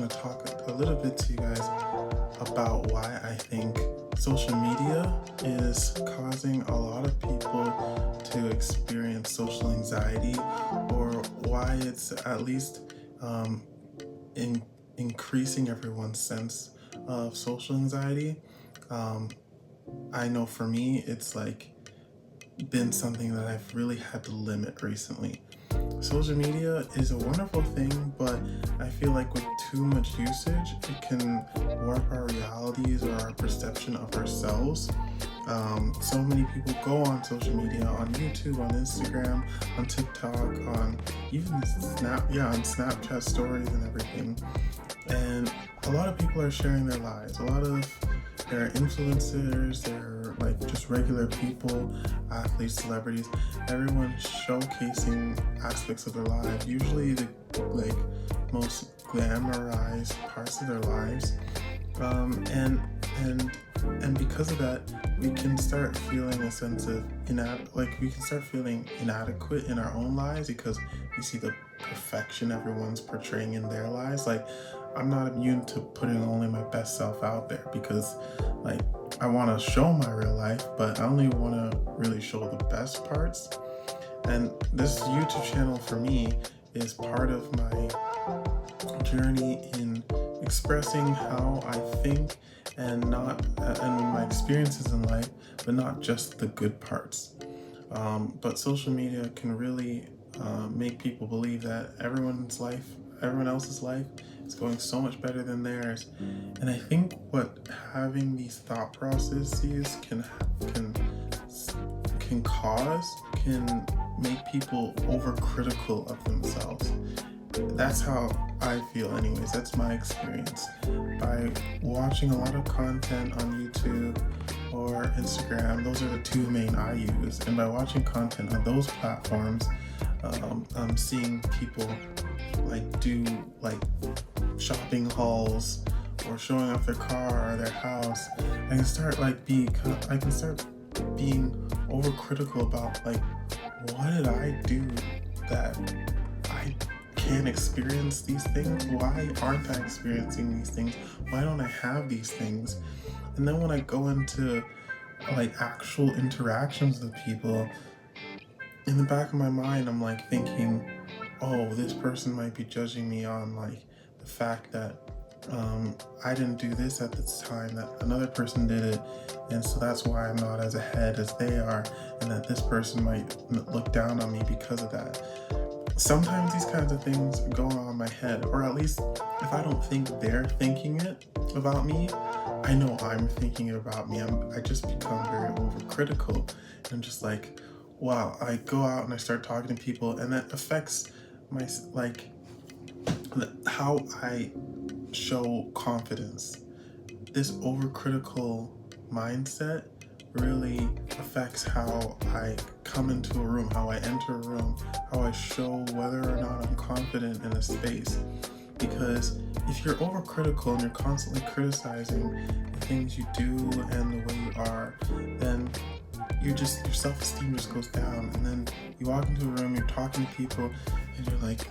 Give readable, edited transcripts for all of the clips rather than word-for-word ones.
going to talk a little bit to you guys about why I think social media is causing a lot of people to experience social anxiety, or why it's at least increasing everyone's sense of social anxiety. Um, I know for me, it's like been something that I've really had to limit recently. Social media is a wonderful thing, but I feel like with too much usage, it can warp our realities or our perception of ourselves. So many people go on social media, on YouTube, on Instagram, on TikTok, on even on Snapchat stories and everything. And a lot of people are sharing their lives. A lot of they're influencers, they're like just regular people, athletes, celebrities, everyone showcasing aspects of their lives, usually the like most glamorized parts of their lives. And because of that, we can start feeling a sense of inadequate in our own lives because we see the perfection everyone's portraying in their lives. Like, I'm not immune to putting only my best self out there because like I want to show my real life, but I only want to really show the best parts. And this YouTube channel for me is part of my journey in expressing how I think and my experiences in life, but not just the good parts. But social media can really make people believe that everyone else's life is going so much better than theirs. And I think what having these thought processes can make people overcritical of themselves. That's how I feel anyways. That's my experience. By watching a lot of content on YouTube or Instagram, those are the two main I use. And by watching content on those platforms, I'm seeing people do shopping hauls or showing off their car or their house. I can start being overcritical about what did I do that I can't experience these things? Why aren't I experiencing these things? Why don't I have these things? And then when I go into actual interactions with people, in the back of my mind, I'm thinking, oh, this person might be judging me on the fact that I didn't do this at this time, that another person did it, and so that's why I'm not as ahead as they are, and that this person might look down on me because of that. Sometimes these kinds of things go on in my head, or at least if I don't think they're thinking it about me, I know I'm thinking it about me. I just become very overcritical, and I'm just wow, I go out and I start talking to people, and that affects my how I show confidence. This overcritical mindset really affects how I come into a room, how I enter a room, how I show whether or not I'm confident in a space. Because if you're overcritical and you're constantly criticizing the things you do and the way you are, then your self-esteem just goes down. And then you walk into a room, you're talking to people, and you're like,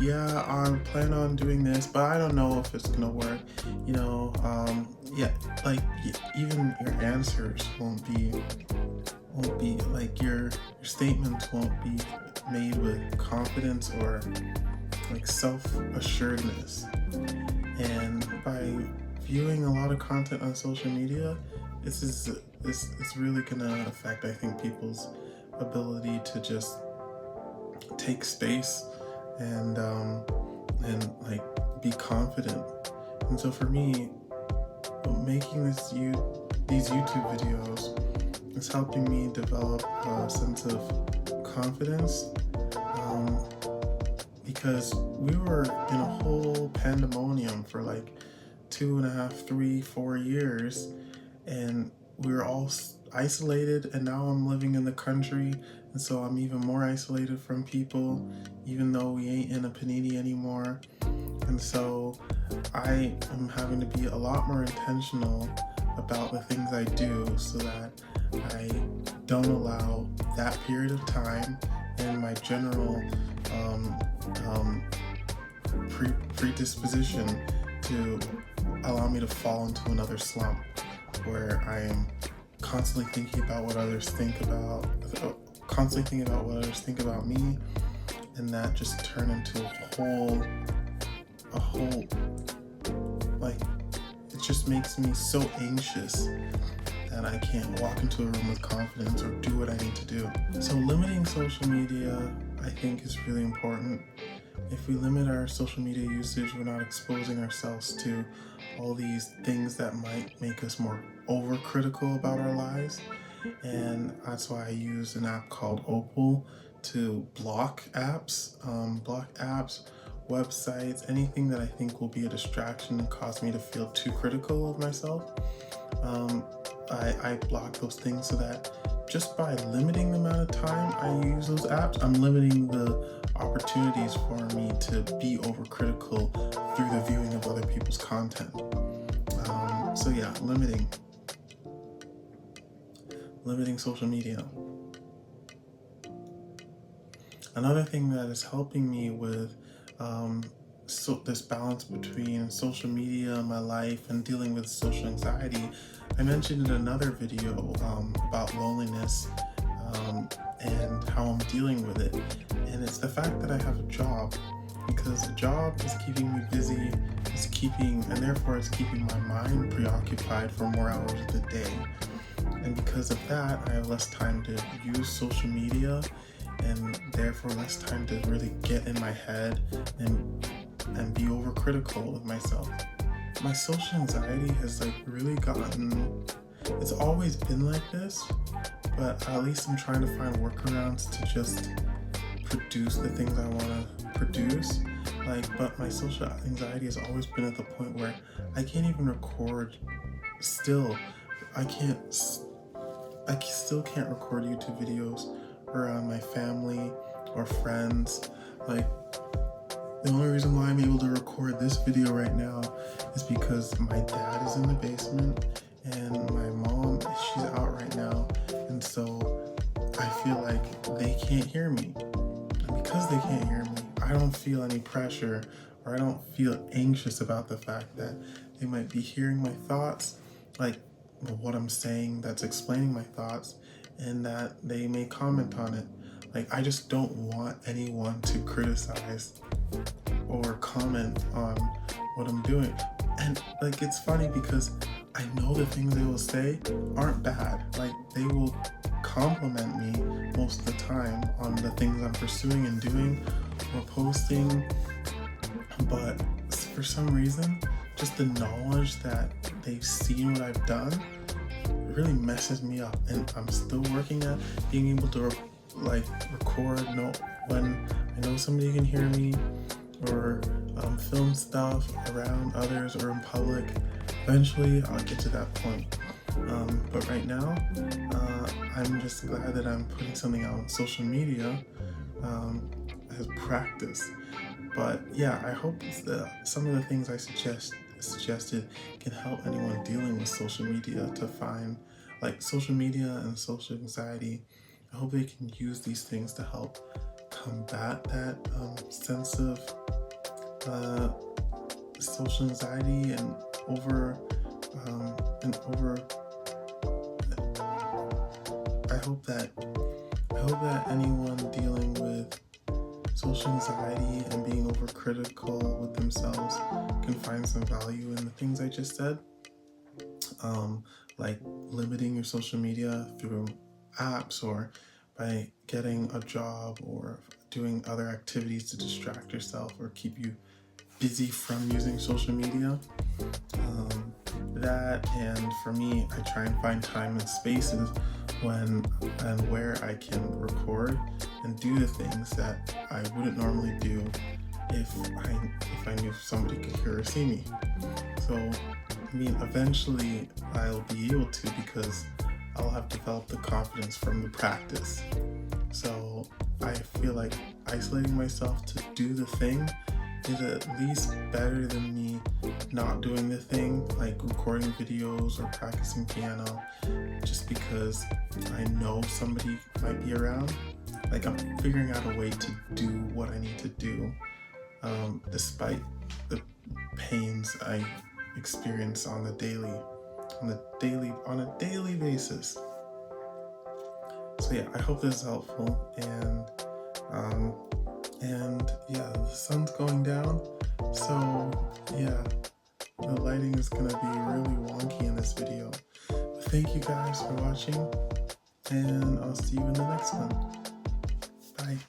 yeah, I'm planning on doing this, but I don't know if it's gonna work. Even your answers won't be your statements won't be made with confidence or self-assuredness. And by viewing a lot of content on social media, it's really gonna affect, I think, people's ability to just take space and be confident. And so for me, making these YouTube videos is helping me develop a sense of confidence, because we were in a whole pandemonium for 2.5, 3, 4 years, and we were all isolated, and now I'm living in the country, and so I'm even more isolated from people, even though we ain't in a panini anymore. And so I am having to be a lot more intentional about the things I do so that I don't allow that period of time and my general predisposition to allow me to fall into another slump where I am constantly thinking about what others think about, me, and that just turn into a whole, like, it just makes me so anxious that I can't walk into a room with confidence or do what I need to do. So limiting social media, I think, is really important. If we limit our social media usage, we're not exposing ourselves to all these things that might make us more overcritical about our lives. And that's why I use an app called Opal to block apps, websites, anything that I think will be a distraction and cause me to feel too critical of myself. I block those things so that just by limiting the amount of time I use those apps, I'm limiting the opportunities for me to be overcritical through the viewing of other people's content. So yeah, limiting social media. Another thing that is helping me with this balance between social media, my life, and dealing with social anxiety, I mentioned in another video about loneliness and how I'm dealing with it. And it's the fact that I have a job, because a job is keeping me busy, and therefore it's keeping my mind preoccupied for more hours of the day. And because of that, I have less time to use social media, and therefore less time to really get in my head and be overcritical with myself. My social anxiety has really it's always been like this, but at least I'm trying to find workarounds to just produce the things I want to produce. But my social anxiety has always been at the point where I can't even record still. I still can't record YouTube videos around my family or friends. The only reason why I'm able to record this video right now is because my dad is in the basement and my mom, she's out right now. And so I feel like they can't hear me. And because they can't hear me, I don't feel any pressure, or I don't feel anxious about the fact that they might be hearing my thoughts, what I'm saying that's explaining my thoughts, and that they may comment on it. I just don't want anyone to criticize or comment on what I'm doing. And it's funny because I know the things they will say aren't bad. They will compliment me most of the time on the things I'm pursuing and doing or posting. But for some reason, just the knowledge that they've seen what I've done really messes me up. And I'm still working at being able to record when I know somebody can hear me, or film stuff around others or in public. Eventually I'll get to that point. But right now, I'm just glad that I'm putting something out on social media as practice. But yeah, I hope some of the things I suggested can help anyone dealing with social media to find social media and social anxiety. I hope they can use these things to help combat that sense of social anxiety and I hope that anyone dealing with social anxiety and being overcritical with themselves can find some value in the things I just said, like limiting your social media through apps, or by getting a job, or doing other activities to distract yourself or keep you busy from using social media. That, and for me, I try and find time and spaces when and where I can record and do the things that I wouldn't normally do if I knew somebody could hear or see me. So, eventually I'll be able to, because I'll have developed the confidence from the practice. So I feel like isolating myself to do the thing is at least better than me not doing the thing, like recording videos or practicing piano, just because I know somebody might be around. I'm figuring out a way to do what I need to do despite the pains I experience on a daily basis. So yeah, I hope this is helpful, and yeah, the sun's going down, so yeah, the lighting is gonna be really wonky in this video. But thank you guys for watching, and I'll see you in the next one. Bye.